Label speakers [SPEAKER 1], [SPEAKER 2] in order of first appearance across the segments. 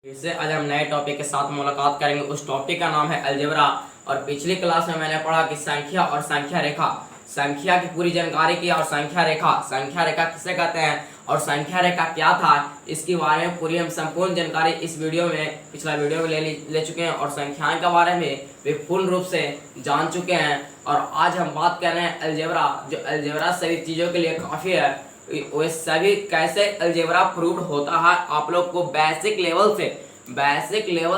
[SPEAKER 1] इससे आज हम नए टॉपिक के साथ मुलाकात करेंगे। उस टॉपिक का नाम है अलजेब्रा। और पिछली क्लास में मैंने पढ़ा कि संख्या और संख्या रेखा, संख्या की पूरी जानकारी की और संख्या रेखा किसे कहते हैं और संख्या रेखा क्या था, इसके बारे में पूरी हम संपूर्ण जानकारी इस वीडियो में, पिछला वीडियो में ले चुके हैं और संख्याओं के बारे में भी पूर्ण रूप से जान चुके हैं। और आज हम बात कर रहे हैं अलजेब्रा। जो अलजेब्रा सभी चीज़ों के लिए काफ़ी है, वो सभी कैसे अलजेब्रा प्रूव्ड होता है आप लोग को बेसिक लेवल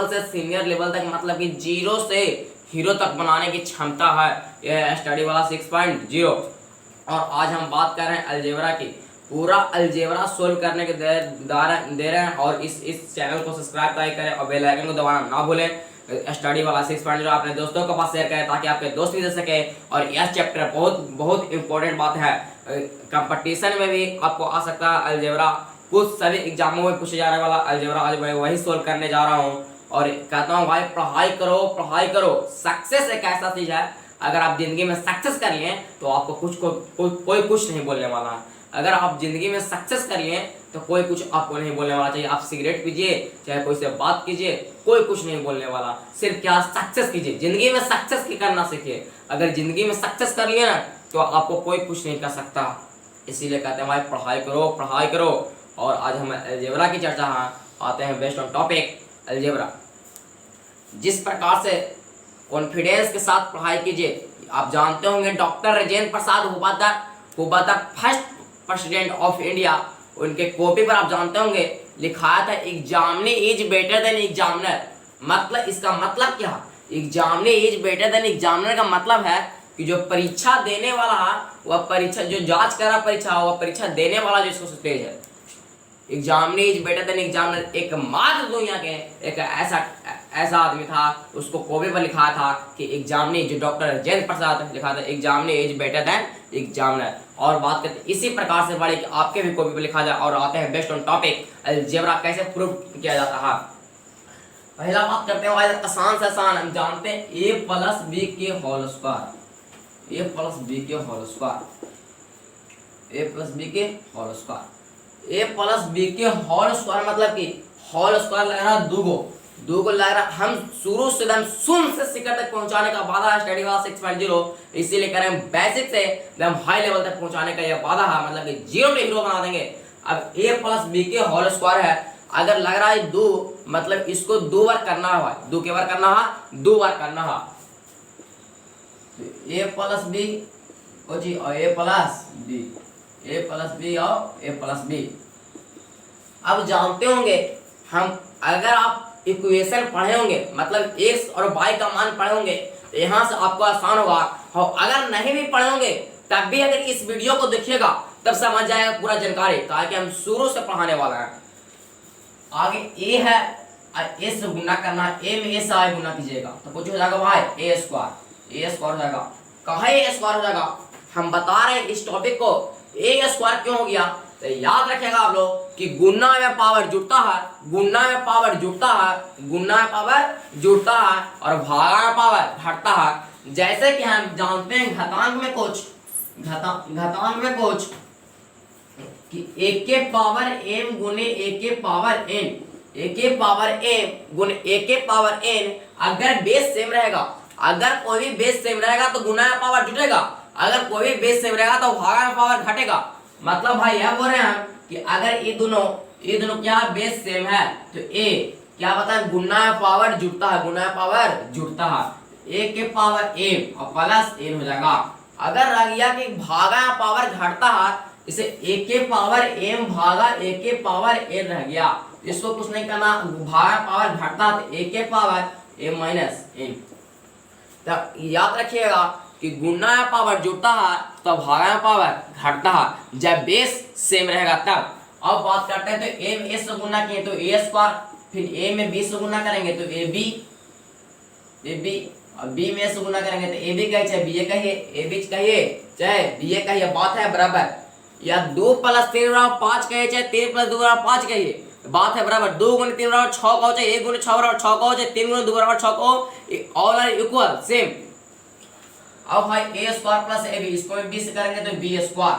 [SPEAKER 1] से सीनियर लेवल तक, मतलब कि जीरो से हीरो तक बनाने की क्षमता है। यह स्टडी वाला 6.0। और आज हम बात कर रहे हैं अलजेब्रा की। पूरा अलजेब्रा सोल्व करने के दे रहे हैं। और इस चैनल को सब्सक्राइब करें और बेल आइकन को दबाना ना भूलें। स्टडी वाला 6.0 अपने दोस्तों के पास शेयर करें ताकि आपके दोस्त भी दे सके। और यह चैप्टर बहुत इंपॉर्टेंट बात है, कंपटीशन में भी आपको आ सकता है अलजेब्रा। कुछ सभी एग्जामों में पूछे जाने वाला अलजेब्रा आज मैं वही सोल्व करने जा रहा हूँ। और कहता हूँ भाई पढ़ाई करो। सक्सेस एक ऐसा चीज है, अगर आप जिंदगी में सक्सेस कर लिए तो आपको कोई कुछ नहीं बोलने वाला है। अगर आप जिंदगी में सक्सेस कर लिए तो कोई कुछ आपको नहीं बोलने वाला। चाहिए आप सिगरेट पीजिए, चाहे कोई से बात कीजिए, कोई कुछ नहीं बोलने वाला। सिर्फ क्या, सक्सेस कीजिए, जिंदगी में सक्सेस की करना सीखिए। अगर जिंदगी में सक्सेस कर लिए ना तो आपको कोई कुछ नहीं कर सकता। इसीलिए कहते हैं भाई पढ़ाई करो। और आज हम अलजेब्रा की चर्चा आते हैं बेस्ड ऑन टॉपिक अलजेब्रा। जिस प्रकार से कॉन्फिडेंस के साथ पढ़ाई कीजिए, आप जानते होंगे डॉक्टर राजेंद्र प्रसाद हुआ था फर्स्ट प्रेसिडेंट ऑफ इंडिया। उनके कॉपी पर आप जानते होंगे लिखाया था examinee is better than examiner. मतलब इसका मतलब क्या, examinee is better than examiner का मतलब है कि जो परीक्षा देने वाला है वह परीक्षा, जो जांच कर रहा परीक्षा, वह परीक्षा देने वाला जो इसको तेज है। Examinee is better than examiner एकमात्र दुनिया के एक ऐसा आदमी था, उसको कॉपी पर लिखा था कि एग्जामिनी, जो डॉक्टर राजेंद्र प्रसाद लिखा था examinee is better than examiner. और बात करते हैं इसी प्रकार से बड़े कि आपके भी कॉपी पर लिखा जाए। और आते हैं बेस्ड ऑन टॉपिक अलजेब्रा कैसे प्रूव किया जाता है। पहला बात करते हैं आसान से आसान, हम जानते हैं a प्लस बी के whole square, a plus B के whole square, a plus B के whole square. a plus B के होल स्क्वायर मतलब कि होल स्क्वायर लग रहा है दो लग रहा। हम शुरू से एकदम शून्य से शिखर तक पहुंचाने का वादा है स्टडी वाला 6.0। इसीलिए कह रहे हैं बेसिक से एकदम हाई लेवल तक पहुंचाने का यह वादा है, मतलब कि जीरो टू हीरो बना देंगे। अब a प्लस बी के होल स्क्वायर है, अगर लग रहा है 2, मतलब इसको 2 बार करना है भाई, 2 के बार करना है, 2 बार करना है। तो a प्लस बी और a प्लस बी और a प्लस बी। अब जानते होंगे हम, अगर आप इक्वेशन पढ़े होंगे, मतलब x और y का मान पढ़े होंगे तो यहाँ से आपको आसान होगा। और अगर नहीं भी पढ़े होंगे तब भी अगर इस वीडियो को देखिएगा तब समझ जाएगा पूरा जानकारी, ताकि हम शुरू से पढ़ाने वाला है। आगे a है, a से गुना करना है, a में a से i गुना कीजिएगा तो कुछ हो जाएगा भाई a स्क्वायर हो जाएगा। कहा a स्क्वायर हो जाएगा, हम बता रहे हैं इस टॉपिक को a स्क्वायर क्यों हो गया। तो याद रखिएगा आप लोग कि गुना में पावर जुड़ता है, गुना में पावर जुड़ता है और भागा में पावर घटता है। जैसे कि हम जानते हैं घातांक में कुछ कि a के पावर m गुने a के पावर m गुने a के पावर n, अगर बेस सेम रहेगा, अगर कोई भी बेस सेम रहेगा तो गुना में पावर जुटेगा, अगर कोई भी बेस सेम रहेगा तो भागा में पावर घटेगा। मतलब भाई यह बोल रहे हैं कि अगर ये दोनों क्या बेस सेम है तो a क्या बता है, गुना में पावर जुड़ता है, a के पावर m और प्लस n हो जाएगा। अगर रह गया कि भागा में पावर घटता है, इसे a के पावर m भागा a के पावर n रह गया, इसको कुछ नहीं करना, भागा पावर घटता है तो a के पावर m माइनस n। तो याद रखिएगा कि गुना में पावर जुड़ता है तो भागा में पावर घटता है, जब बेस सेम रहेगा तब। अब बात करते हैं तो a में a से गुना किए तो a स्क्वायर, फिर a में b से गुना करेंगे तो ab और b में a से गुना करेंगे तो ab कहिए चाहे ba कहिए, ab कहिए चाहे ba कहिए, बात है बराबर। या 2 प्लस 3 बराबर 5 कहिए चाहे 3 प्लस 2 बराबर 5 कहिए, बात है बराबर। 2 गुने 3 बराबर 6 कहो चाहे 1 गुने 6 बराबर 6 कहो चाहे 3 गुने 2 बराबर 6 कहो, ऑल आर इक्वल सेम। अब भाई a स्क्वायर प्लस ab, इसको भी b से करेंगे तो b स्क्वायर।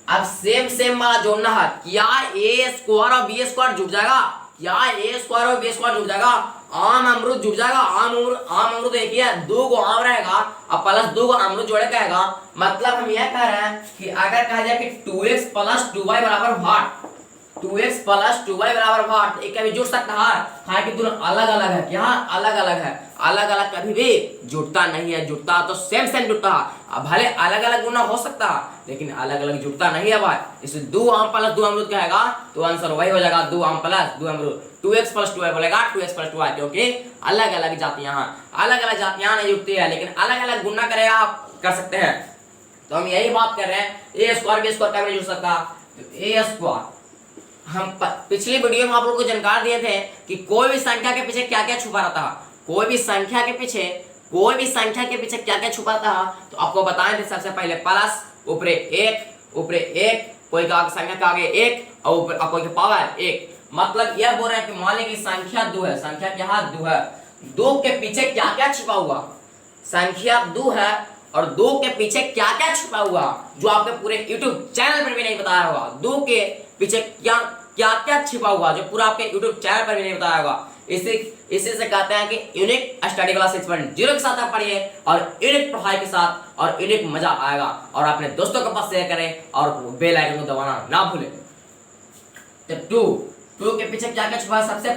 [SPEAKER 1] अब सेम वाला जोड़ना है, क्या a स्क्वायर और b स्क्वायर जुड़ जाएगा, क्या ए स्क्वायर और बी स्क्वायर जुड़ जाएगा? आम अमरूद जुड़ जाएगा। आम अमरूद एक ही है, 2 गो आम रहेगा और प्लस 2 गो अमरूद जोड़े कहेगा। मतलब हम यह कह रहे हैं कि अगर कहा जाए कि 2x + 2y बराबर व्हाट, 2x + 2y बराबर व्हाट, एक कभी जुड़ सकता है कि दोनों अलग अलग है। क्या अलग अलग है? अलग अलग कभी भी जुड़ता नहीं है। जुड़ता तो सेम सेम जुड़ता है। अब भले अलग अलग गुना हो सकता है लेकिन अलग अलग जुड़ता नहीं है भाई। इसे 2 आम + 2 अमरूद कहेगा तो आंसर वही हो जाएगा, 2 आम + 2 अमरूद। 2x + 2y बोलेगा 2x + 2y, क्योंकि अलग अलग जातियां हैं। अलग अलग जातियां नहीं जुड़ती है लेकिन अलग अलग गुना करेगा, आप कर सकते हैं। तो हम यही बात कर रहे हैं, ए स्क्वायर बी स्क्वायर कभी नहीं जुड़ सकता। तो ए स्क्वायर, हम पिछली वीडियो में आप लोगों को जानकारी दिए थे कि कोई भी संख्या के पीछे क्या क्या छुपा रहता है। कोई भी संख्या के पीछे क्या क्या छुपा रहता है तो आपको बताए थे। सबसे पहले प्लस, ऊपर 1, कोई का संख्या के आगे 1 और ऊपर कोई के पावर 1। मतलब यह बोल रहे हैं कि मान लीजिए कि संख्या 2 है, संख्या क्या है? 2 है। 2 के पीछे क्या क्या छुपा हुआ? संख्या 2 है और 2 के पीछे क्या क्या छुपा हुआ जो आपके पूरे YouTube चैनल पर भी नहीं बताया होगा। 2 के पीछे क्या क्या क्या छिपा हुआ जो पूरा आपके YouTube चैनल पर भी नहीं बताया होगा। इसी से कहते हैं कि यूनिक स्टडी क्लास 6.0 के साथ आप पढ़िए और यूनिक पढ़ाई के साथ और यूनिक मजा आएगा। और अपने दोस्तों के पास शेयर करें और बेल आइकन को दबाना ना भूलें। तो 2 के पीछे क्या क्या छुपा है? सबसे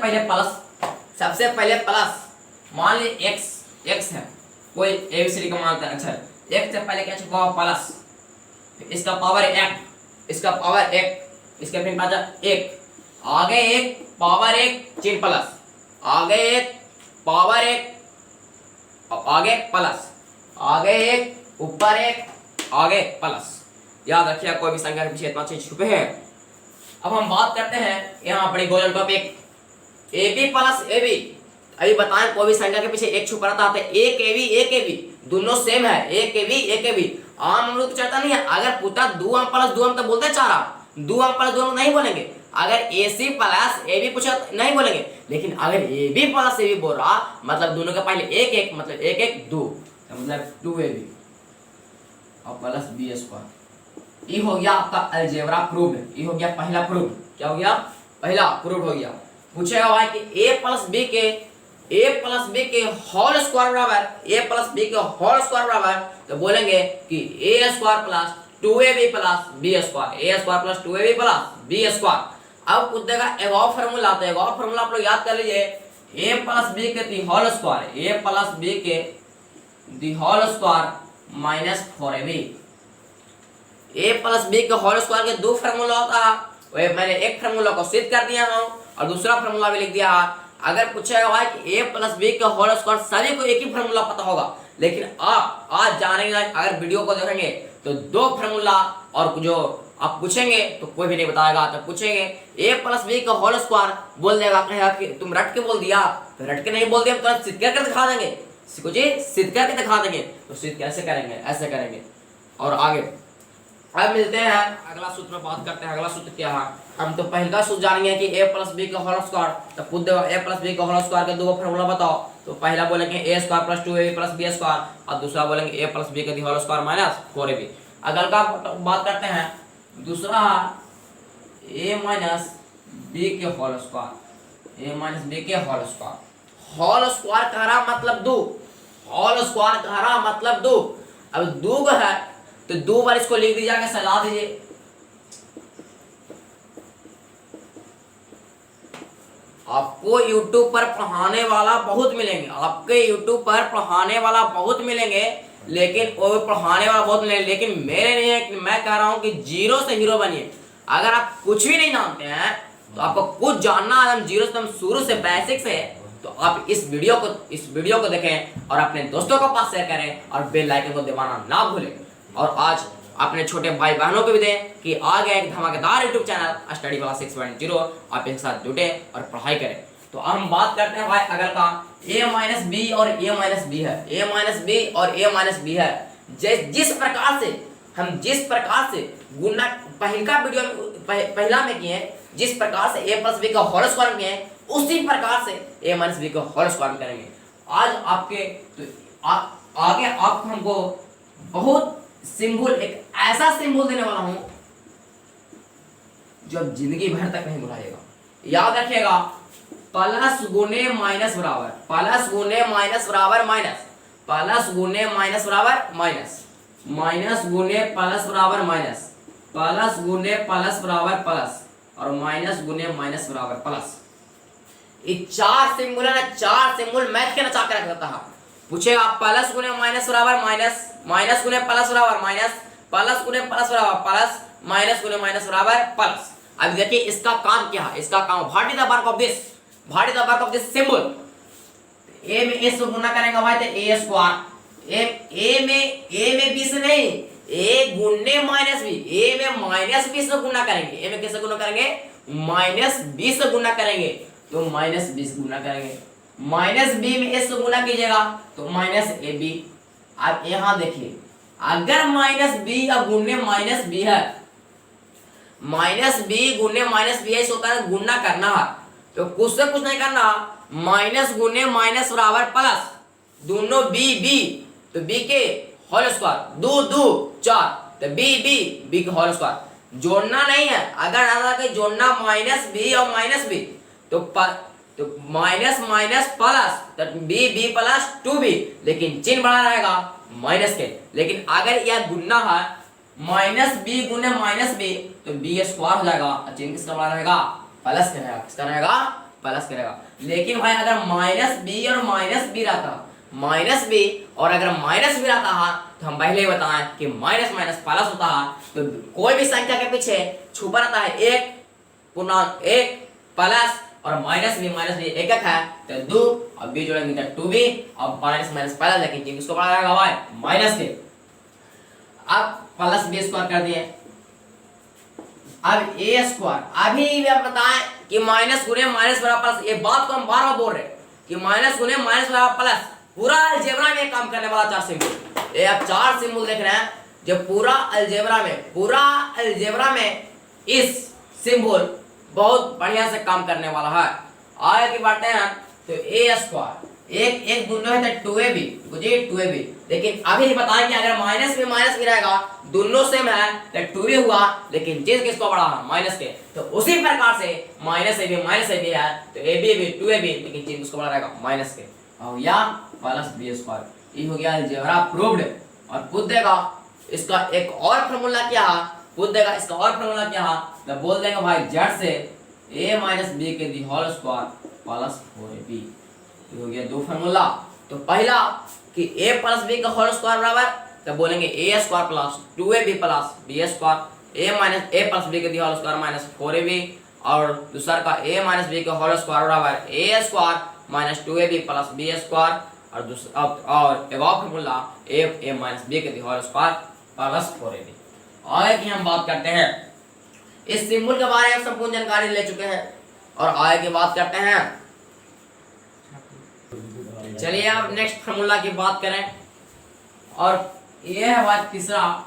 [SPEAKER 1] पहले प्लस। मान लीजिए x है, कोई एबीसीडी का मानता है। अच्छा, x से पहले क्या छुपा हुआ? प्लस, इसका पावर 1, इसका पावर 1, इसके फिर पाचा 1, आगे 1 पावर 1 चिन्ह प्लस, आगे 1 पावर 1, आगे प्लस, आगे 1 ऊपर 1, आगे प्लस। याद रखिए कोई भी संख्या के पीछे इतना चीज छुपे हैं। अब हम बात करते हैं यहाँ बड़ी गोल्डन टॉपिक AB + AB। अभी बताएं कोई भी संख्या के पीछे 1 छुपा रहता है। 1AB दोनों सेम है। 1AB आम अमरूद चलता नहीं है। अगर पूछता 2 आम + 2 आम तो बोलते 4 आम। 2 आम + 2 आम नहीं बोलेंगे। अगर AC + AB पूछा नहीं बोलेंगे। लेकिन अगर AB + AB बोल रहा मतलब दोनों के पहले 1 मतलब 1 2 मतलब 2AB और प्लस B²। ये हो गया आपका अलजेब्रा प्रूफ। ये हो गया पहला प्रूफ। क्या हो गया? पहला प्रूफ हो गया। पूछेगा भाई कि a + b के होल स्क्वायर बराबर, तो बोलेंगे कि a² + 2ab + b², अब कुछ देगा एक और फार्मूला आता है। एक और फार्मूला आप लोग याद कर लीजिए, a + b के the whole square -4ab। a + b के होल स्क्वायर के 2 फार्मूला होता है। वही मैंने एक फार्मूला को सिद्ध कर दिया हूं और दूसरा फार्मूला भी लिख दिया है। अगर पूछेगा भाई कि a + b के होल स्क्वायर, सभी को एक ही फार्मूला पता होगा। लेकिन आप आज जानेंगे, अगर वीडियो को देखेंगे तो 2 फार्मूला और जो आप पूछेंगे तो कोई भी नहीं बताएगा। तो पूछेंगे a + b का होल स्क्वायर, बोल देगा कहेगा कि तुम रट के बोल दिया। तो रट के नहीं बोल दिया, हम तुरंत सिद्ध करके दिखा देंगे। सीखो जी, सिद्ध करके दिखा देंगे। तो सिद्ध कैसे करेंगे? ऐसे करेंगे। और आगे अब मिलते हैं अगला सूत्र में बात करते हैं। अगला सूत्र क्या है? हम तो पहला सूत्र जानेंगे कि a + b का होल स्क्वायर। तो खुद देखो a + b का होल स्क्वायर के 2 फार्मूला बताओ। तो पहला बोलेंगे a² + 2ab + b² और दूसरा बोलेंगे a + b के होल स्क्वायर -4ab। अगल का बात करते हैं। दूसरा a - b के होल स्क्वायर, होल स्क्वायर कह रहा मतलब 2, होल स्क्वायर कह रहा मतलब 2। अब 2 है तो 2 बार इसको लिख दीजिए, आगे सजा दीजिए। आपको YouTube पर पढ़ाने वाला बहुत मिलेंगे, लेकिन वो पढ़ाने वाला बहुत मिलेंगे, लेकिन मेरे नहीं है कि मैं कह रहा हूं कि 0 से हीरो बनिए। अगर आप कुछ भी नहीं जानते हैं तो आपको कुछ जानना है, हम 0 से, हम शुरू से बेसिक से, तो आप इस वीडियो को देखें और अपने दोस्तों को पास शेयर करें और बेल आइकन को दबाना ना भूलें। और आज अपने छोटे भाई बहनों को भी दें कि आ गया एक धमाकेदार YouTube चैनल स्टडी क्लास 6.0, आप इसके साथ जुटे और पढ़ाई करें। तो हम बात करते हैं भाई अगर का a - b और a - b है। जिस प्रकार से गुना पहला में किए, जिस प्रकार से a + b का होल स्क्वायर किए, उसी प्रकार से a - b का होल स्क्वायर करेंगे। आज आपके तो आगे आपको हमको बहुत सिंबल, एक ऐसा सिंबल देने वाला हूं जो आप जिंदगी भर तक नहीं भुलाइएगा। याद रखिएगा प्लस गुने माइनस बराबर, प्लस गुने माइनस बराबर माइनस, प्लस गुने माइनस बराबर माइनस, माइनस गुने प्लस बराबर माइनस, प्लस गुने प्लस बराबर प्लस, और माइनस गुने माइनस बराबर प्लस। ये चार सिंबल है ना, चार सिंबल मैथ के नचा के रख देता है। पूछेगा प्लस गुने माइनस बराबर माइनस, माइनस गुने प्लस बराबर माइनस, प्लस गुने प्लस बराबर प्लस, माइनस गुने माइनस बराबर प्लस। अब देखिए इसका काम क्या है, इसका काम what is the work of this, what is the work of this symbol. A में ए से गुना करेंगे भाई तो ए स्क्वायर, ए में बी से नहीं, ए गुने माइनस बी, ए में माइनस बी से गुना करेंगे, ए में किससे गुना करेंगे, माइनस बी से गुना करेंगे, तो माइनस बी से गुना करेंगे, माइनस बी में ए से गुना कीजिएगा तो माइनस ए बी। अब यहां देखिए अगर माइनस बी या गुने माइनस बी है, माइनस बी गुने माइनस बी ऐसे होता है, गुना करना है तो कुछ से कुछ नहीं करना, माइनस गुने माइनस बराबर प्लस, दोनों बी बी तो बी के होल स्क्वायर, दो दो चार तो बी बी बी के होल स्क्वायर। जोड़ना नहीं है, अगर आता कि जोड़ना माइनस बी और माइनस बी तो माइनस माइनस प्लस तो b b plus two b, लेकिन चिन्ह बड़ा रहेगा माइनस के। लेकिन अगर यह गुना है माइनस बी गुने माइनस बी तो बी स्क्वायर हो जाएगा, चिन्ह किसका बड़ा रहेगा, प्लस का रहेगा, किसका रहेगा, प्लस का रहेगा। लेकिन भाई अगर माइनस बी और माइनस बी रहता, माइनस बी और अगर माइनस बी रहता है तो हम पहले ही बताएं कि माइनस माइनस प्लस होता है, तो कोई भी संख्या के पीछे छुपा रहता है एक पूर्णांक एक प्लस और माइनस बी एक एक है तो दो और बी जोड़ेंगे तो टू बी और माइनस माइनस प्लस, लेकिन चिन्ह किसको बड़ा रहेगा भाई, माइनस के। अब प्लस बी स्क्वायर कर दिए, अब ए स्क्वायर, अभी भी आप बताएं कि माइनस गुने माइनस बराबर प्लस, ये बात को हम बार बार बोल रहे हैं कि माइनस गुने माइनस बराबर प्लस, पूरा अलजेब्रा में काम करने वाला चार सिंबल, ये आप चार सिंबल देख रहे हैं जो पूरा अलजेब्रा में इस सिंबल बहुत बढ़िया से काम करने वाला है। आगे की बातें हैं तो ए स्क्वायर, एक एक दोनों है तो 2ab, बुझिए 2ab, लेकिन अभी बताएं कि अगर माइनस भी रहेगा, दोनों सेम है तो 2b हुआ, लेकिन चिन्ह किसको बड़ा है, माइनस के। तो उसी प्रकार से माइनस ए बी है तो ab भी 2ab, लेकिन चिन्ह किसको बड़ा रहेगा, माइनस के। और या प्लस बी स्क्वायर, ये हो गया अलजेब्रा प्रूव्ड। और पूछ देगा इसका एक और फार्मूला क्या है, पूछ देगा इसका और फार्मूला क्या है, तो बोल देगा भाई जेड से a माइनस बी के the whole square plus 4ab। ये हो गया दो फार्मूला। तो पहला कि a प्लस बी का होल स्क्वायर बराबर, तो बोलेंगे a square plus 2ab plus b square, a plus B के the whole square minus 4ab, और दूसरा का a माइनस बी का होल स्क्वायर बराबर a square minus 2ab plus b square, और दूसरा और एक और फार्मूला a माइनस बी के the whole square plus 4ab। आगे की हम बात करते हैं, इस सिंबल के बारे में संपूर्ण जानकारी ले चुके हैं और आगे की बात करते हैं। चलिए अब नेक्स्ट फार्मूला की बात करें, और ये है बात तीसरा,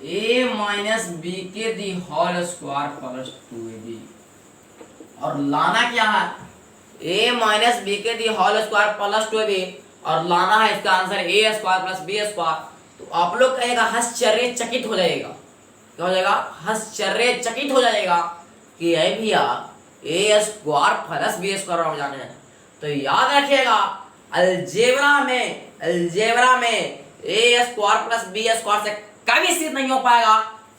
[SPEAKER 1] a माइनस बी के the whole square plus 2ab, और लाना क्या है, a माइनस बी के the whole square plus 2ab, और लाना है इसका answer a square plus b square. तो आप लोग कहेगा आश्चर्यचकित हो जाएगा, क्या हो जाएगा, आश्चर्यचकित हो जाएगा कि ये भैया a square plus b square हो जाने हैं। तो याद रखिएगा अलजेब्रा में a square plus b square से कभी सिद्ध नहीं हो पाएगा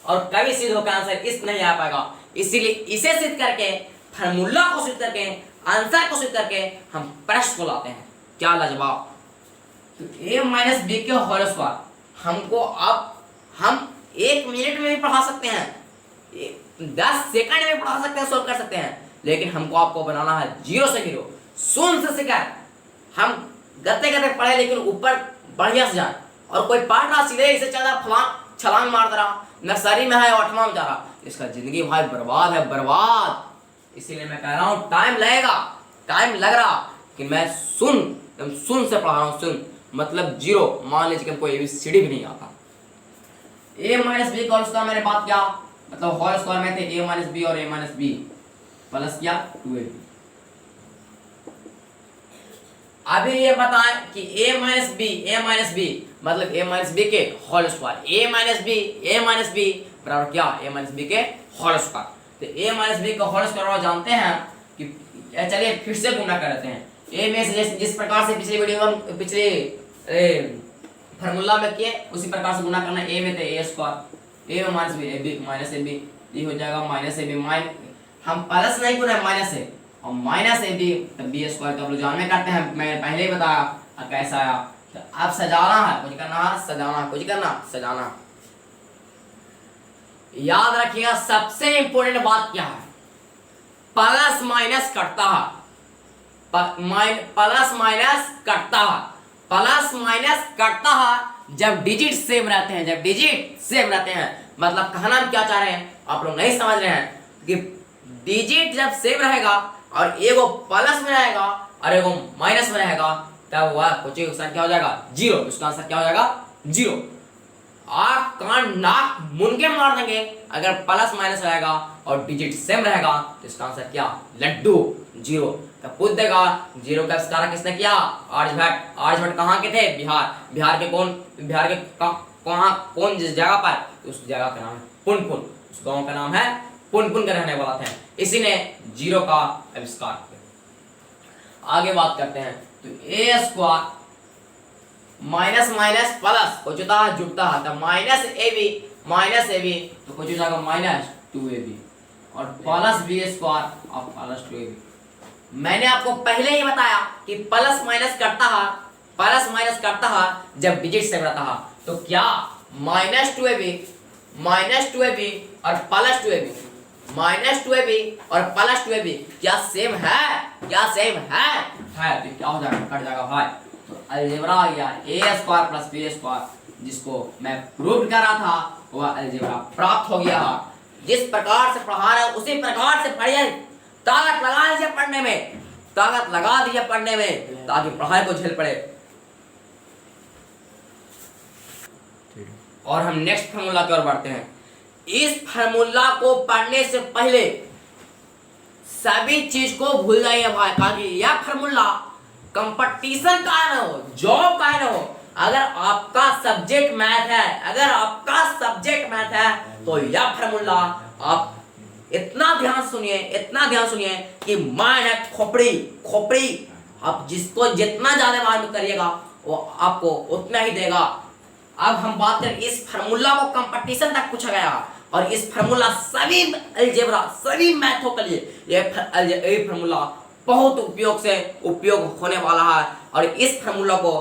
[SPEAKER 1] और कभी सिद्ध होकर आंसर इस नहीं आ पाएगा। इसीलिए इसे सिद्ध करके, फार्मूला को सिद्ध करके, आंसर को सिद्ध करके हम प्रश्न को लाते हैं। क्या लाजवाब। तो a माइनस बी के होल स्क्वायर हमको अब हम 1 मिनट में भी पढ़ा सकते हैं, 10 सेकंड में पढ़ा सकते हैं, सॉल्व कर सकते हैं, लेकिन हमको आपको बनाना है जीरो से हीरो, शून्य से शिकार। हम गते गते पढ़े लेकिन ऊपर बढ़िया से जाए, और कोई पढ़ रहा सीधे इसे चला फलांग छलांग मार दे रहा, नर्सरी में है 8वां में जा रहा, इसका जिंदगी भाई बर्बाद है, बर्बाद। इसीलिए मैं कह रहा हूँ टाइम लगेगा, टाइम लग रहा कि मैं सुन से पढ़ा रहा हूँ, सुन मतलब जीरो। मान लीजिए कि कोई ABCD भी नहीं आता, a माइनस बी का होल स्क्वायर मैंने बात किया, मतलब होल स्क्वायर में थे a माइनस बी और a माइनस बी प्लस किया 2ab। अभी ये बताएं कि a माइनस बी मतलब a माइनस बी के whole square, a minus b बराबर क्या, a माइनस बी के होल स्क्वायर। तो a माइनस बी का होल स्क्वायर जानते हैं कि चलिए फिर से गुना करते हैं। ए में से जिस प्रकार से पिछले वीडियो में पिछले फार्मूला में किए उसी प्रकार से गुना करना। ए में थे ए स्क्वायर, ए में minus b, a b minus A b, ये हो जाएगा माइनस ए बी, हम प्लस नहीं गुना माइनस है और माइनस ए बी तब बी स्क्वायर। तो आप लोग जान में करते हैं, मैंने पहले ही बताया कैसा आया। तो अब सजाना है, कुछ करना है, सजाना, कुछ करना सजाना। याद रखिएगा सबसे इंपॉर्टेंट बात क्या है, प्लस माइनस कटता है, प्लस माइनस कटता है, प्लस माइनस कटता है जब डिजिट सेम रहते हैं, जब डिजिट सेम रहते हैं। मतलब कहना हम क्या चाह रहे हैं, आप लोग नहीं समझ रहे हैं कि डिजिट जब सेम रहेगा और एगो प्लस में रहेगा और एगो माइनस में रहेगा तब वह कुछ संख्या हो जाएगा जीरो। उसका आंसर क्या हो जाएगा जीरो। आँख कान नाक मुन के मार देंगे अगर प्लस माइनस रहेगा और डिजिट सेम रहेगा तो इसका आंसर क्या, लड्डू, जीरो। तो पूछ देगा जीरो का आविष्कार किसने किया, आर्यभट्ट। आर्यभट्ट कहाँ के थे, बिहार। बिहार के कहाँ कौन जिस जगह पर, उस जगह का नाम है पुनपुन, उस गांव का नाम है पुनपुन का रहने वाला था, इसी ने जीरो का आविष्कार किया। आगे बात करते हैं तो ए स्क्वायर माइनस माइनस प्लस कुछ होता है जुड़ता है, तो माइनस ए बी तो कुछ हो जाएगा माइनस 2ab और प्लस बी स्क्वायर और प्लस 2ab। मैंने आपको पहले ही बताया कि प्लस माइनस करता है, प्लस माइनस करता है जब डिजिट सेम रहता है। तो क्या माइनस 2ab और प्लस 2ab, माइनस 2ab और प्लस 2ab क्या सेम है, क्या सेम है तो क्या हो जाएगा, कट जाएगा भाई। तो अलजेब्रा आ गया ए स्क्वायर प्लस बी स्क्वायर, जिसको मैं प्रूव कर रहा था वह अलजेब्रा प्राप्त हो गया। जिस प्रकार से पढ़ा रहा है उसी प्रकार से पढ़िए, ताकत लगा दीजिए पढ़ने में, ताकत लगा दीजिए पढ़ने में ताकि पढ़ाई को झेल पड़े। और हम नेक्स्ट फार्मूला की ओर बढ़ते हैं। इस फार्मूला को पढ़ने से पहले सभी चीज को भूल जाइए भाई, ताकि यह फार्मूला कंपटीशन का ना हो, जॉब का ना हो। अगर आपका सब्जेक्ट मैथ है, अगर आपका सब्जेक्ट मैथ है तो यह फार्मूला आप इतना ध्यान सुनिए, इतना ध्यान सुनिए कि माइंड है खोपड़ी। आप जिसको जितना ज्यादा मालूम करिएगा वो आपको उतना ही देगा। अब हम बात करें इस फार्मूला को कंपटीशन तक पूछा गया और इस फार्मूला सभी अलजेब्रा सभी मैथों के लिए ये फार्मूला बहुत उपयोग होने वाला है। और इस फार्मूला को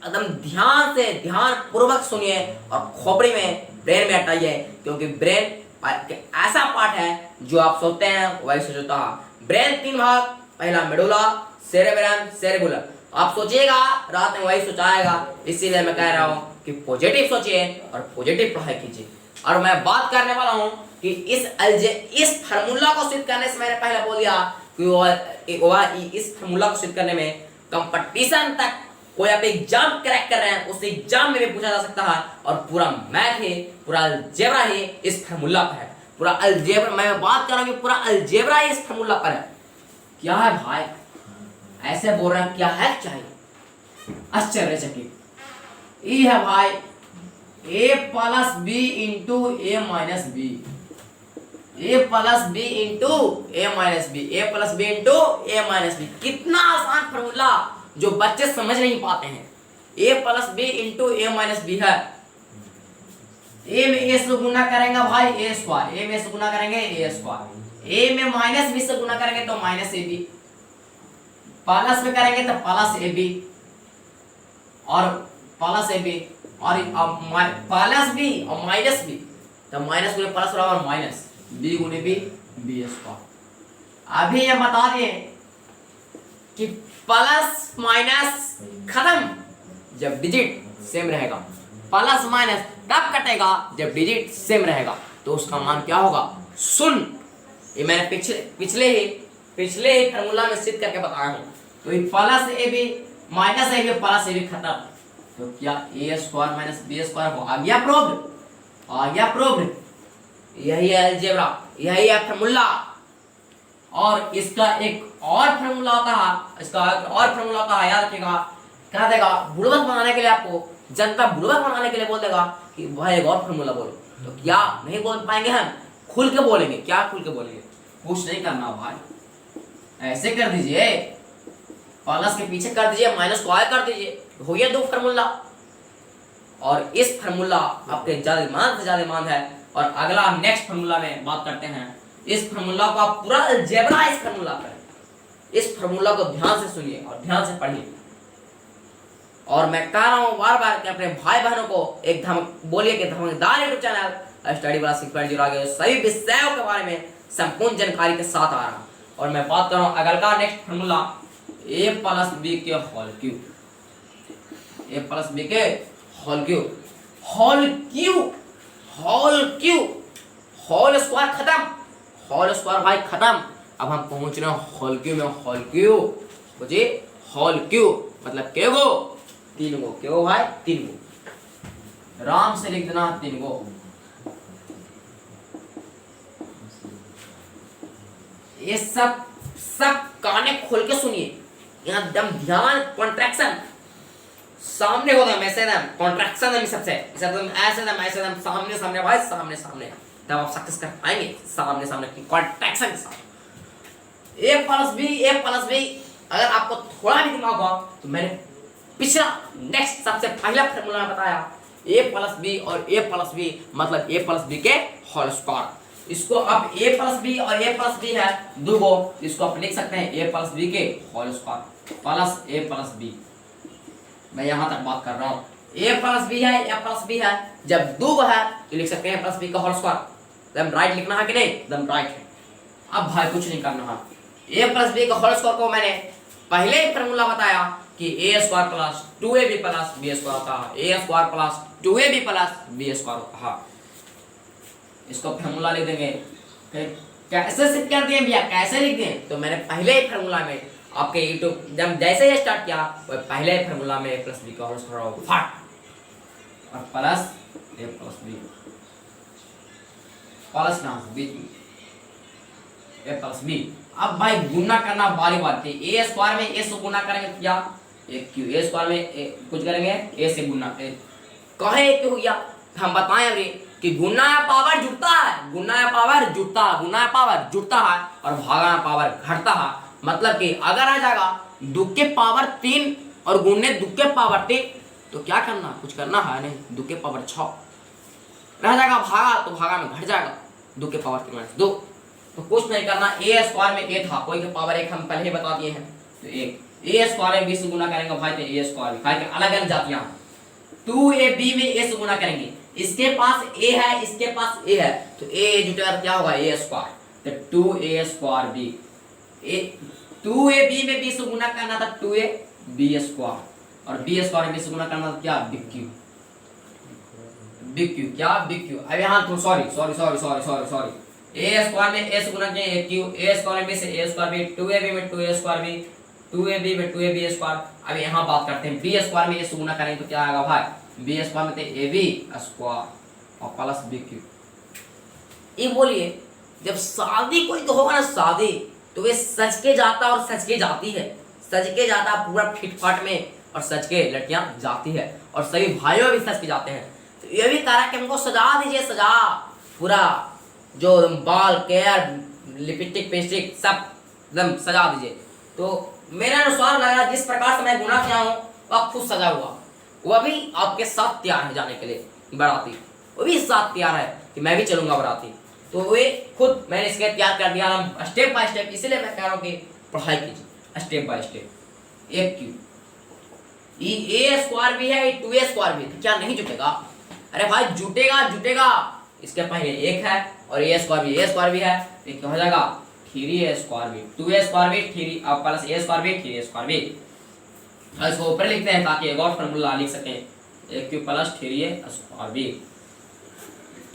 [SPEAKER 1] एकदम ध्यान से ध्यान पूर्वक सुनिए और खोपड़ी में ब्रेन में हटाइए, क्योंकि ब्रेन ऐसा पार्ट है जो आप सोचते हैं वही सोचता है। ब्रेन 3 भाग, पहला मेडुला, सेरेब्रम, सेरेबुलर। आप सोचिएगा रात में वही सोचाएगा, इसीलिए मैं कह रहा हूँ कि पॉजिटिव सोचिए और पॉजिटिव पढ़ाई कीजिए। और मैं बात करने वाला हूँ कि इस फार्मूला को सिद्ध करने से मैंने पहले बोल दिया कि इस फार्मूला को सिद्ध करने में कंपटीशन तक कोई आप एग्जाम क्रैक कर रहे हैं उस एग्जाम में भी पूछा जा सकता है। और पूरा मैथ है, पूरा अलजेब्रा है इस फार्मूला पर है, पूरा अलजेब्रा। मैं बात कर रहा हूँ कि पूरा अलजेब्रा इस फार्मूला पर है। क्या है भाई, ऐसे बोल रहे हैं क्या है, चाहिए आश्चर्यचकित। ये है भाई a plus b into a minus b, a plus b into a minus b, a plus b into a minus b. कितना आसान फार्मूला जो बच्चे समझ नहीं पाते हैं। a plus b into a minus b है। a में a से गुना करेंगे भाई a स्क्वायर, a में से गुना करेंगे a स्क्वायर, a में माइनस बी से गुना करेंगे तो माइनस ए बी, प्लस में करेंगे तो प्लस ए बी और प्लस ए बी और प्लस बी और माइनस बी, तो माइनस गुने प्लस बराबर माइनस बी गुने बी, बी स्क्वायर। अभी ये बता दें कि प्लस माइनस खत्म जब डिजिट सेम रहेगा, प्लस माइनस तब कटेगा जब डिजिट सेम रहेगा, तो उसका मान क्या होगा, शून्य। ये मैंने पिछले ही फार्मूला में सिद्ध करके बताया हूं। तो ये plus A b minus A B plus A b खत्म, तो क्या a square minus b square हो, आ गया प्रूव्ड। यही है अलजेब्रा, यही है फार्मूला। और इसका एक और फार्मूला होता है, याद रखिएगा। क्या देगा, बुड़बक बनाने के लिए, आपको जनता बुड़बक बनाने के लिए बोल देगा कि भाई एक और फार्मूला बोलो, तो क्या नहीं बोल पाएंगे हम, खुल के बोलेंगे। क्या खुल के बोलेंगे, कुछ नहीं करना भाई, ऐसे कर दीजिए, प्लस के पीछे कर दीजिए, माइनस को आगे कर दीजिए, हो गया दो फार्मूला। और इस फार्मूला आपके ज्यादा दिमाग से ज्यादा मान है। और अगला हम नेक्स्ट फार्मूला में बात करते हैं। इस फार्मूला को आप पूरा अलजेब्रा इस फार्मूला पर, इस फार्मूला को ध्यान से सुनिए और ध्यान से पढ़िए। और मैं कह रहा हूँ बार बार कि अपने भाई बहनों को एक बोलिए कि धमाकेदार यूट्यूब चैनल स्टडी प्लस 6.0 आगे सभी विषयों के बारे में संपूर्ण जानकारी के साथ आ रहा। और मैं बात कर रहा हूँ अगला का next formula a plus B के whole cube, a plus B के whole cube, whole cube, whole cube, whole square खत्म, होल स्क्वायर भाई खत्म। अब हम पहुंच रहे हैं होल क्यूब में। होल क्यूब बुझे, होल क्यूब मतलब के गो, तीन गो, क्यों भाई तीन गो, आराम से लिख देना तीन गो। ये सब काने खोल के सुनिए, यहाँ दम ध्यान, कॉन्ट्रैक्शन सामने होगा, ऐसे दम कॉन्ट्रैक्शन दम सबसे ऐसे दम सामने सामने भाई, सामने सामने, तब आप सक्सेस कर पाएंगे सामने सामने की कॉन्ट्रैक्शन के साथ। ए प्लस बी अगर आपको थोड़ा भी दिमाग हुआ तो मैंने पिछला नेक्स्ट सबसे पहला फार्मूला बताया a प्लस बी और a प्लस बी मतलब a प्लस बी के होल स्क्वायर। इसको अब a प्लस बी और a प्लस बी है दो गो, इसको आप लिख सकते हैं a प्लस बी के whole square plus a plus b. मैं यहाँ तक बात कर रहा हूँ, a प्लस बी है, a प्लस बी है, जब दो गो है तो लिख सकते हैं a प्लस बी का होल स्क्वायर। एकदम राइट लिखना है कि नहीं, एकदम राइट है। अब भाई कुछ नहीं करना है, a प्लस बी का होल स्क्वायर को मैंने पहले ही फार्मूला बताया कि a square plus 2ab plus b square होता है, a square plus 2ab plus b square होता है। इसको फार्मूला लिख देंगे। कैसे सिद्ध कर दिए भैया, कैसे लिख दें? तो मैंने पहले ही फार्मूला में आपके यूट्यूब जब जैसे ही स्टार्ट किया वो पहले ही फार्मूला में a प्लस बी का होल स्क्वायर हो फट और plus a plus b plus ना बीच में a प्लस बी। अब भाई गुना करना बारी बात थी, ए स्क्वायर में ए से गुना करेंगे क्या एक क्यू, ए स्क्वायर में कुछ करेंगे ए से गुना, कहे क्यों हो गया हम बताएं अभी कि गुना या पावर जुड़ता है, गुना या पावर जुड़ता है, गुना या पावर जुड़ता है और भागा या पावर घटता है। मतलब कि अगर आ जाएगा दो के पावर 3 और गुने दो के पावर 3 तो क्या करना, कुछ करना है नहीं, दो के पावर 6 रह जाएगा, भागा तो भागा में घट जाएगा, दो के पावर 3 - 2 तो कुछ नहीं करना। ए स्क्वायर में ए था, कोई के पावर 1 हम पहले ही बता दिए हैं, तो एक ए स्क्वायर में बी से गुना करेंगे भाई तो ए स्क्वायर में, के अलग अलग जातियां 2ab में ए से गुना करेंगे, इसके पास ए है इसके पास ए है तो ए जुटेगा क्या होगा ए स्क्वायर, तो 2a स्क्वायर बी, 2ab में बी से गुना करना था 2ab स्क्वायर और बी स्क्वायर में बी से गुना करना था क्या bq, bq क्या bq। अब यहाँ तो सॉरी ए स्क्वायर में ए से गुना किया ए क्यू, ए स्क्वायर में से ए स्क्वायर बी, 2ab में 2a स्क्वायर बी, 2ab में 2ab स्क्वायर। अब यहाँ बात करते हैं बी स्क्वायर में ए से गुना करेंगे तो क्या आएगा भाई बी स्क्वायर में ab स्क्वायर और प्लस bq। ये बोलिए जब शादी कोई तो होगा ना शादी तो वे सज के जाता और सज के जाती है, सज के जाता पूरा फिटफाट में और सज के लड़कियां जाती है और सभी भाइयों भी सज के जाते हैं। तो ये भी कहा कि हमको सजा दीजिए, सजा पूरा जो बाल केयर लिपस्टिक पेस्टिक सब एकदम सजा दीजिए। तो मेरे अनुसार लग रहा जिस प्रकार से मैं गुना किया हूँ वह खुद सजा हुआ, वह भी आपके साथ तैयार है जाने के लिए बाराती, वो भी साथ तैयार है कि मैं भी चलूंगा बाराती, तो वे खुद मैंने इसके तैयार कर दिया हम स्टेप बाय स्टेप। इसलिए मैं कह रहा हूँ कि पढ़ाई कीजिए स्टेप बाय स्टेप। एक क्यू ए स्क्वायर भी है 2a स्क्वायर भी, क्या नहीं जुटेगा? अरे भाई जुटेगा, इसके पहले एक है और a स्क्वायर भी है, एक हो जाएगा 3a स्क्वायर भी, 2a स्क्वायर भी 3 अब प्लस a स्क्वायर भी 3a स्क्वायर भी। इसको ऊपर लिखते हैं ताकि एक और फार्मूला लिख सकें, a Q plus 3a square भी,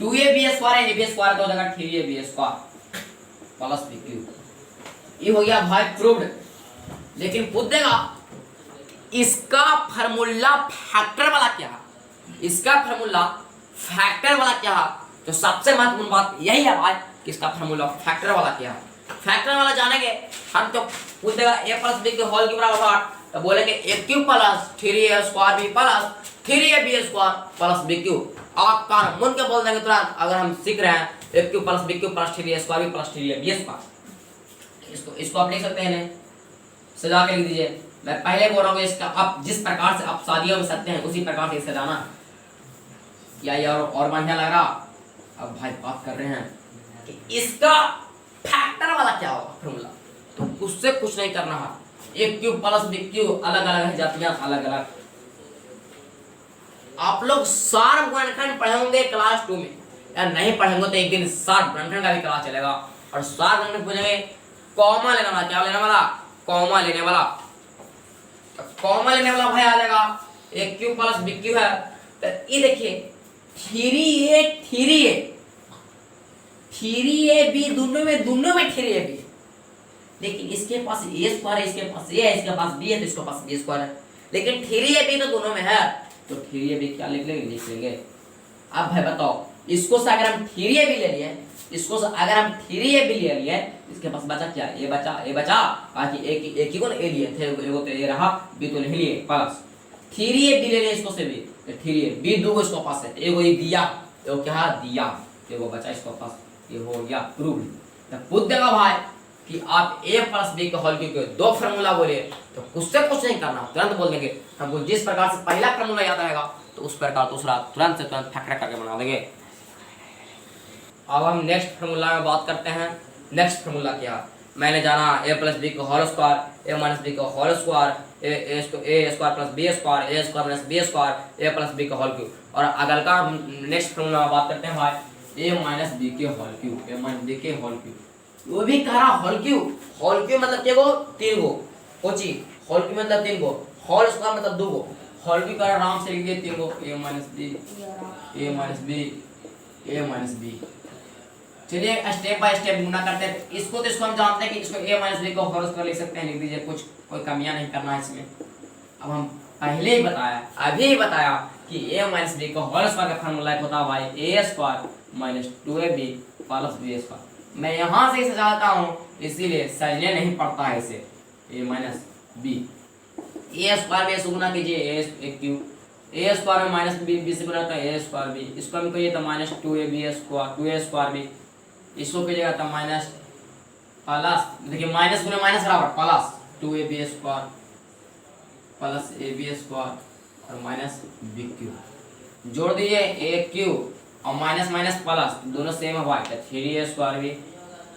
[SPEAKER 1] 2ab स्क्वायर है ab स्क्वायर तो हो जाएगा 3ab स्क्वायर प्लस bq। ये हो गया भाई प्रूव्ड। लेकिन पूछ देगा इसका फार्मूला फैक्टर वाला क्या है, इसका फार्मूला फैक्टर वाला क्या है? तो सबसे महत्वपूर्ण बात यही है भाई कि इसका फार्मूला फैक्टर वाला क्या है। फैक्टर वाला जानेंगे हम तो पूछ देगा a प्लस b के होल के बराबर होगा तो बोलेंगे a Q plus 3a square b plus 3ab square plus bq। आप कान मुन के बोल देंगे तुरंत अगर हम सीख रहे हैं a Q plus b Q plus 3a square b plus 3ab square. इसको इसको आप लिख सकते हैं, इन्हें सजा के लिख दीजिए। मैं पहले बोल रहा हूँ इसका आप जिस प्रकार से आप शादियों में सकते हैं उसी प्रकार से सजाना। क्या ये और बढ़िया लग रहा? अब भाई बात कर रहे हैं कि इसका फैक्टर वाला क्या होगा फॉर्मूला, तो उससे कुछ नहीं करना है। एक क्यूब प्लस बी क्यूब अलग अलग है, जातियां अलग अलग। आप लोग सार गुणनखंड पढ़े होंगे क्लास 2 में, या नहीं पढ़ेंगे तो एक दिन सार गुणनखंड का भी क्लास चलेगा। और सार गुणनखंड पूछेंगे कॉमा लेने वाला, क्या लेने वाला? कॉमा लेने वाला। तो कॉमा लेने वाला भाई आ जाएगा एक क्यूब प्लस बी क्यूब है, तो ये देखिए 3ab दोनों में 3ab, लेकिन इसके पास a स्क्वायर है, इसके पास a है, इसके पास b है, तो इसके पास b स्क्वायर है, लेकिन 3ab तो दोनों में है, तो 3ab क्या लिख लेंगे। अब भाई बताओ, इसको से अगर हम 3ab ले लिए, इसको से अगर हम 3ab ले लिए, इसके पास बचा क्या? a बचा, बाकी एक ही को a लिए थे, एगो तो a रहा, b तो नहीं लिए, प्लस 3ab ले लिए इसको से भी, तो 3ab b दो इसको पास है, एगो ये दिया, एगो क्या दिया, एगो बचा इसको पास, ये हो गया प्रूव। तो पूछ देगा भाई कि आप a प्लस b के होल क्यूब के दो फार्मूला बोले, तो कुछ से कुछ नहीं करना, तुरंत बोल देंगे। हमको जिस प्रकार से पहला फार्मूला याद रहेगा तो उस प्रकार दूसरा तुरंत से तुरंत फैक्टर करके बना देंगे। अब हम नेक्स्ट फार्मूला में बात करते हैं। नेक्स्ट फार्मूला क्या? मैंने जाना a प्लस बी का whole square, a minus B का whole square, a square plus b square, a square minus b square, a plus b का होल क्यूब। और अगल का हम नेक्स्ट फार्मूला में बात करते हैं भाई a माइनस b के whole cube, a minus b के होल क्यूब। वो भी कह रहा होल क्यूब, होल क्यूब मतलब क्या गो? 3 गो। कोची होल क्यूब मतलब 3 गो, होल स्क्वायर मतलब 2 गो। होल क्यूब का आराम से लिख दिए 3 गो, a minus b, a minus b, a minus b। चलिए स्टेप बाय स्टेप गुना करते हैं। इसको तो इसको हम जानते हैं कि इसको a माइनस b को होल स्क्वायर लिख सकते हैं, लिख दीजिए, कुछ कोई कमियां नहीं करना है इसमें। अब हम पहले ही बताया, अभी ही बताया कि a माइनस b का होल स्क्वायर का फार्मूला होता है भाई a square minus 2ab plus b square. मैं यहाँ से सजाता हूँ, इसीलिए सजने नहीं पड़ता है इसे, a minus b, a square में गुना कीजिए a क्यूब, a स्क्वायर में माइनस b से गुना तो a स्क्वायर b, इसको हम कहिए तो minus 2ab square, 2a square b, इसको कीजिएगा तो माइनस प्लस, देखिए माइनस गुना माइनस बराबर plus 2ab square plus ab square और माइनस b क्यूब। जोड़ दीजिए a क्यूब और माइनस माइनस प्लस, दोनों सेम है भाई, तो 3a स्क्वायर भी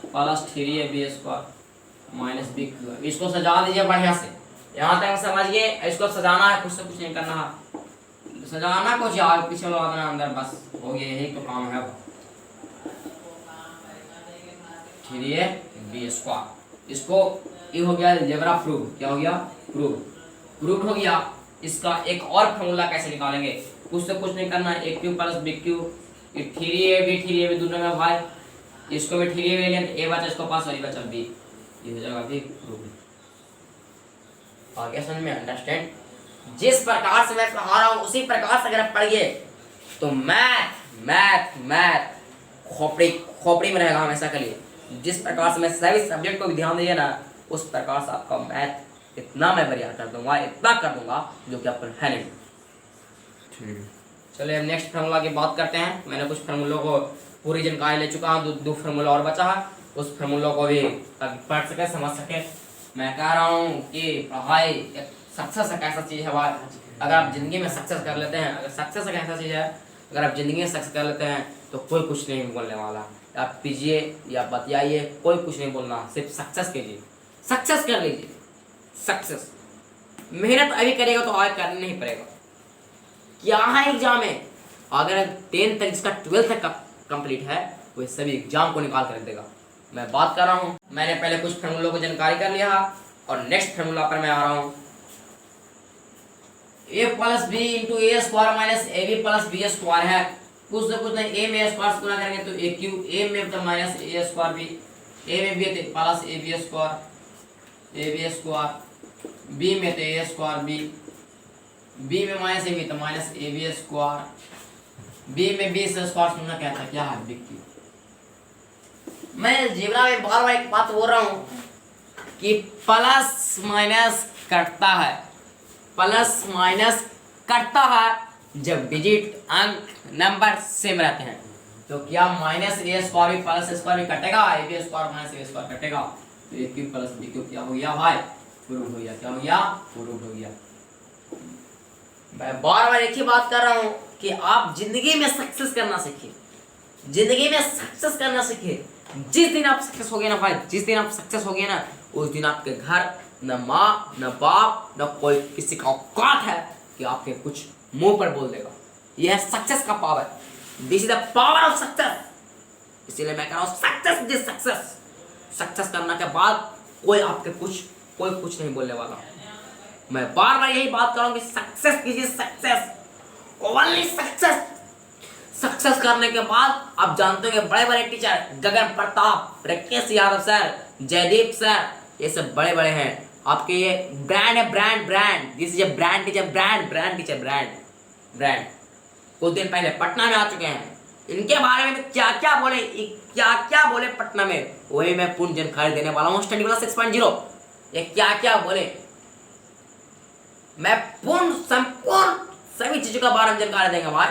[SPEAKER 1] plus 3ab square minus b cube. इसको सजा दीजिए बढ़िया से, यहाँ तक समझिए। इसको सजाना है, कुछ से कुछ नहीं करना है, सजाना कुछ आगे पीछे लगाना अंदर, बस हो गया, यही तो काम है। 3ab स्क्वायर, इसको ये हो गया अलजेब्रा प्रूव। क्या हो गया? प्रूव हो गया। इसका एक और फार्मूला कैसे निकालेंगे? कुछ से कुछ नहीं करना है, a cube plus b cube, 3ab दोनों में भाई, इसको भी 3ab ले लिया, a बचा इसको पास और ये बचा b, ये हो जाएगा b प्रूव। आगे समझ में? अंडरस्टैंड? जिस प्रकार से मैं पढ़ा रहा हूँ उसी प्रकार से अगर आप पढ़िए तो मैथ खोपड़ी में रहेगा हमेशा के लिए। जिस प्रकार से मैं सभी सब्जेक्ट को भी ध्यान दीजिए ना, उस प्रकार से आपका मैथ इतना मैं बढ़िया कर दूंगा, इतना कर दूंगा जो कि आपको है नहीं। चलिए अब नेक्स्ट फार्मूला की बात करते हैं। मैंने कुछ फार्मूलों को पूरी जानकारी ले चुका हूँ, दो फार्मूला और बचा है, उस फार्मूलों को भी पढ़ सके, समझ सके। मैं कह रहा हूँ कि पढ़ाई एक सक्सेस एक ऐसा चीज़ है भाई, अगर आप ज़िंदगी में सक्सेस कर लेते हैं, अगर सक्सेस एक ऐसा चीज़ है, अगर आप ज़िंदगी में सक्सेस कर लेते हैं तो कोई कुछ नहीं बोलने वाला। आप पीजिए या बतियाइए, कोई कुछ नहीं बोलना, सिर्फ सक्सेस कीजिए, सक्सेस कर लीजिए। सक्सेस मेहनत अभी करेगा तो आगे करना नहीं पड़ेगा। क्या है एग्जाम है? अगर 10th तक जिसका 12th तक कंप्लीट है वो सभी एग्जाम को निकाल कर रख देगा। मैं बात कर रहा हूँ, मैंने पहले कुछ फार्मूलों को जानकारी कर लिया और नेक्स्ट फार्मूला पर मैं आ रहा हूँ। a plus b into A square minus A B plus B square है, कुछ से कुछ नहीं, a में स्क्वायर से गुना करेंगे तो a क्यूब, a में तो minus A square b, a में भी है तो plus A B square, b में तो a स्क्वायर b में माइनस ए बी तो minus A B square, b में b से स्क्वायर सुनना क्या था, क्या है b क्यूब। मैं जीवना में बार बार एक बात बोल रहा हूँ कि प्लस माइनस करता है, प्लस माइनस करता है जब डिजिट अंक नंबर सेम रहते हैं। तो क्या माइनस ए स्क्वायर भी प्लस स्क्वायर भी कटेगा, a B square minus A square कटेगा। तो a cube plus b cube क्या हो गया भाई, प्रूव हो गया। क्या हो गया, प्रूव हो गया। मैं बार बार एक ही बात कर रहा हूं कि आप जिंदगी में सक्सेस करना सीखिए, जिंदगी में सक्सेस करना सीखिए। जिस दिन आप सक्सेस हो गए ना भाई, जिस दिन आप सक्सेस हो गए ना, उस दिन आपके घर न माँ न बाप न कोई किसी का औकात है कि आपके कुछ मुंह पर बोल देगा। यह है सक्सेस का power, this is the power of success. इसीलिए मैं कह रहा हूं सक्सेस दिस सक्सेस। सक्सेस करने के बाद कोई कुछ नहीं बोलने वाला। मैं बार बार यही बात कर रहा हूं कि सक्सेस कीजिए, सक्सेस, ओनली सक्सेस। सक्सेस करने के बाद आप जानते होंगे बड़े बड़े टीचर गगन प्रताप, राकेश यादव सर, जयदीप सर, ये सब बड़े बड़े हैं। आपके ये ब्रांड है, brand, this is a brand teacher, brand teacher, brand. कुछ दिन पहले पटना में आ चुके हैं। इनके बारे में क्या क्या बोले पटना में, वही मैं पूर्ण जानकारी देने वाला हूँ स्टडी क्लास 6.0। ये क्या बोले, मैं संपूर्ण सभी चीजों का बारे में जानकारी देंगे भाई।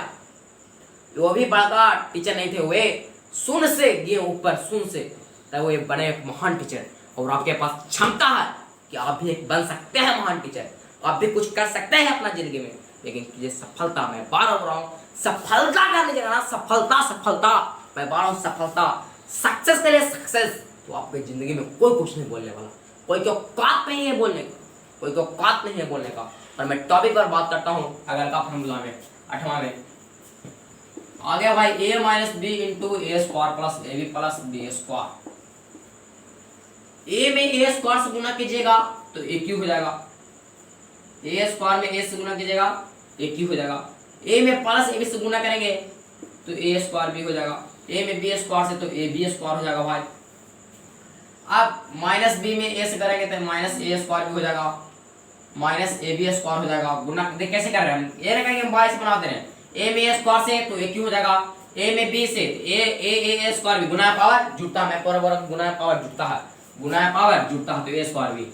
[SPEAKER 1] वो भी बड़का टीचर नहीं थे, वे शून्य से गए ऊपर, शून्य से तब वो बने एक महान टीचर। और आपके पास क्षमता है कि आप भी एक बन सकते हैं महान टीचर, आप भी कुछ कर सकते हैं अपना जिंदगी में। लेकिन ये सफलता, मैं बार बार बोल रहा हूँ, सफलता कर लीजिएगा ना, सफलता, मैं बार हूँ सफलता, सक्सेस के लिए सक्सेस। तो आपकी जिंदगी में कोई कुछ नहीं बोलने वाला, कोई की औकात नहीं है बोलने का, कोई की औकात नहीं है बोलने का। और मैं टॉपिक पर बात करता हूँ अगर का फॉर्मूला में 8वां में आ गया भाई, a minus B into A square plus A B plus B square. ए में ए स्क्वायर से गुना कीजिएगा तो ए क्यूब हो जाएगा, ए स्क्वायर में ए से गुना कीजिएगा ए क्यूब हो जाएगा। ए में प्लस ए बी से गुना करेंगे तो ए स्क्वायर बी हो जाएगा, ए में बी स्क्वायर से तो ए बी स्क्वायर हो जाएगा भाई। अब माइनस बी में ए से करेंगे तो माइनस ए स्क्वायर भी हो जाएगा, माइनस ए बी स्क्वायर हो जाएगा। गुना देख कैसे कर रहे हैं हम, ए ना करेंगे हम वाई से बनाते हैं, ए में ए स्क्वायर से तो ए क्यूब हो जाएगा, ए में बी से ए स्क्वायर भी गुना पावर जुड़ता है, मैं पूरा गुना पावर जुड़ता है, गुना पावर जुड़ता है तो ए स्क्वायर भी।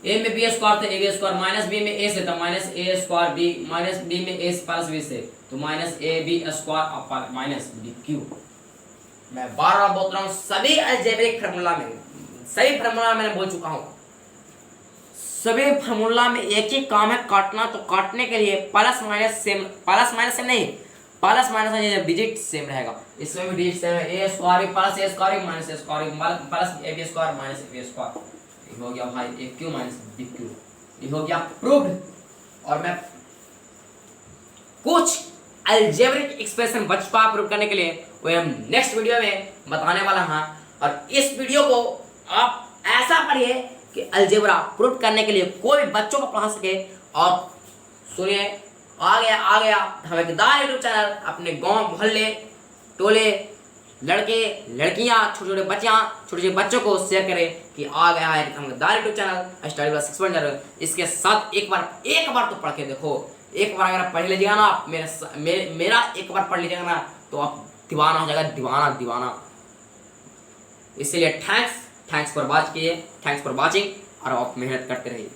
[SPEAKER 1] ए में बी स्क्वायर तो a B square, minus b में ए से तो माइनस ए स्क्वायर बी, माइनस बी में ए प्लस बी से तो minus A B square minus b cube. मैं बार बार बोल रहा हूँ, सभी अलजेब्रिक फार्मूला में, सभी फार्मूला मैंने बोल चुका हूँ, सभी फार्मूला में एक ही काम है, काटना। तो काटने के लिए प्लस माइनस सेम नहीं, प्लस माइनस में डिजिट सेम रहेगा, इसमें भी डिजिट सेम है, A square plus A square minus A square plus A B square minus A B square. ये हो गया भाई A cube minus B cube, ये हो गया प्रूव्ड। और मैं कुछ अलजेब्रिक एक्सप्रेशन बच पा प्रूव करने के लिए वो हम नेक्स्ट वीडियो में बताने वाला हाँ। और इस वीडियो को आप ऐसा पढ़िए कि अलजेब्रा प्रूव करने के लिए कोई बच्चों को पढ़ा सके। और सुनिए, आ गया धमाकेदार यूट्यूब चैनल, अपने गांव मोहल्ले टोले लड़के लड़कियां छोटे छोटे बच्चों को शेयर करें कि आ गया है धमाकेदार यूट्यूब चैनल स्टडी क्लास 6.0। इसके साथ एक बार तो पढ़ के देखो, एक बार अगर पढ़ लीजिएगा ना, मेरा एक बार पढ़ लीजिएगा ना तो आप दीवाना हो जाएगा, दीवाना। इसलिए थैंक्स फॉर वॉचिंग और आप मेहनत करते रहिए।